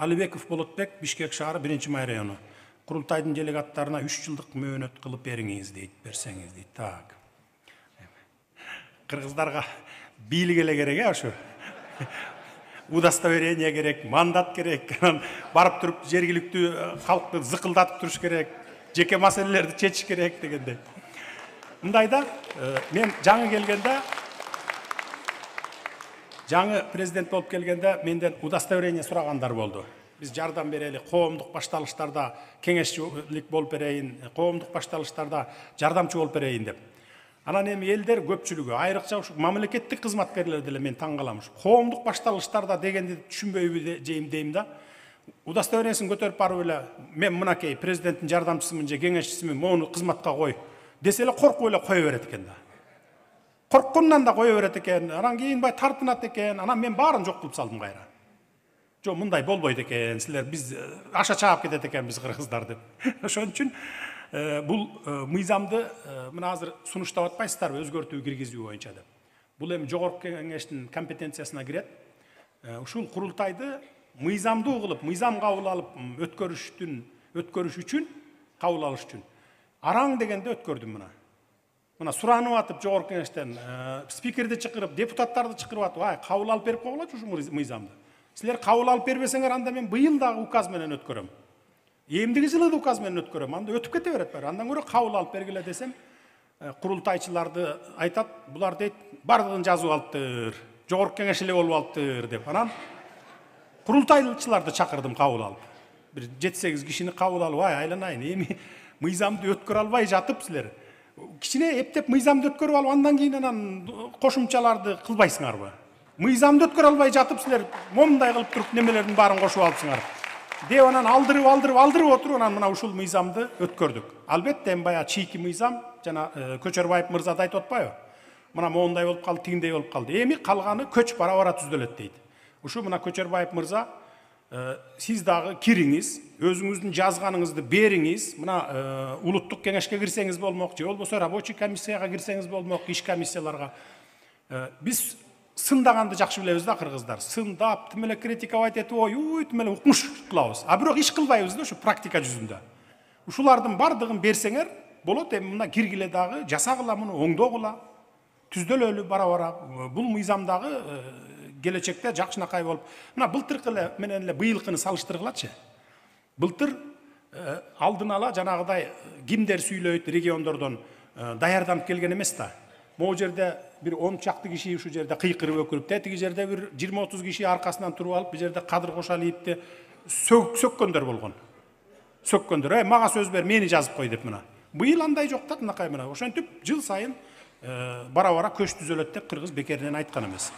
Алибеков Болотбек, Бишкек шаары 1-май району. Курултайдын делегаттарына 3 жылдык мөөнөт кылып бериңиз дейт, берсеңиз дейт. Так. Кыргыздарга бийлик эле керек, ошо. Удостоверение керек, мандат керек. Барып туруп жергиликтүү халкты зыкылдатып туруш керек, жеке маселелерди чечиш керек дегендей. Мындайда мен жаңы президент болуп келгенде менден удостоверение сурагандар болду. Биз жардам берели, коомдук башталыштарда кеңешчилик болуп берейин, коомдук башталыштарда жардамчы болуп берейин деп. Анан эми элдер көпчүлүгү, айрыкча ушу мамлекеттик кызматкерлер деле мен таң калам. Коомдук башталыштарда дегенди түшүнбөйбү дейм да. Удостоверениесин көтөрүп барып эле мен мынакей президенттин жардамчысымын же кеңешчисимин, моуну кызматка кой десе эле коркуп эле кое берет экен да. Корккондон да кое берет экен, анан кийин бай тартынат экен, анан мен баарын жок кылып салдым кайра. Жок, мындай болбойт экен, силер биз аша чаап кетет экенбиз кыргыздар деп. Ошон үчүн бул мыйзамды мына азыр сунуштап атпайсыздарбы, өзгөртүү киргизүү боюнча деп. Бул эми жогорку кеңештин компетенциясына кирет. Ушул курултайды мыйзамдуу кылып, мыйзам кабыл алып өткөрүш үчүн, кабыл алыш үчүн араң дегенде өткөрдүм мына. Мына суранып атып жогорку кеңештен спикерди чакырып, депутаттарды чакырып атып, ай, кабыл алып берип койгулачы ушу мыйзамды. Силер кабыл алып бербесеңер, анда мен быйыл дагы указ менен өткөрөм. Эмдиги жылы да указ менен өткөрөм. Анда өтүп кете берет баары. Андан көрө кабыл алып бергиле десем, курултайчыларды айтат, булар дейт, бардыгын жазып алыптыр, жогорку кеңеш эле болуп алыптыр деп. Анан курултайчыларды чакырдым кабыл алып. Бир 7-8 кишини кабыл алып, ай, айланайын, эми мыйзамды өткөрө албай жатып силер кичине эптеп мыйзамды өткөрүп алып, андан кийин анан кошумчаларды кылбайсыңарбы? Мыйзамды өткөрө албай жатып силер момундай кылып туруп немелердин баарын кошуп алыпсыңар. Деп анан алдырып отуруп анан мына ушул мыйзамды өткөрдүк. Албетте эми баягы чийки мыйзам, жана Көчөрбаев мырза да айтып атпайбы? Мына моундай болуп калды, тигиндей болуп калды. Эми калганы көч бара түздөлөт дейт. Ушу мына Көчөрбаев мырза, сиз дагы кириңиз, өзүңүздүн жазганыңызды бериңиз. Мына улуттук кеңешке кирсеңиз болмок, же болбосо рабочий комиссияга кирсеңиз болмок, иш комиссияларга. Биз сындаганды жакшы билебиз да кыргыздар. Сындап, тим эле критиковать этип, ой, тим эле укмуш кылабыз. А бирок иш кылбайбыз да ушу практика жүзүндө. Ушулардын бардыгын берсеңер болот, эми мына киргиле дагы, жасагыла муну, оңдогула, түздөлөлү бара-бара. Бул мыйзам дагы келечекте жакшынакай болуп. Мына былтыркы менен эле быйылкыны салыштыргылачы. Былтыр алдын ала жанагыдай кимдер сүйлөйт региондордон даярданып келген эмес да. Могу жерде бир 10 чакты киши ушу жерде кыйкырып өкүрүп, тетиги жерде бир 20-30 киши аркасынан туруп алып, бул жерде Кадыр Кошалиевди сөккөндөр болгон. Сөккөндөр, мага сөз бер, мени жазып кой деп мына. Быйыл андай жок да, мынакай мына. Ошентип жыл сайын бара-бара көч түзөлөт деп кыргыз бекеринен айткан эмес.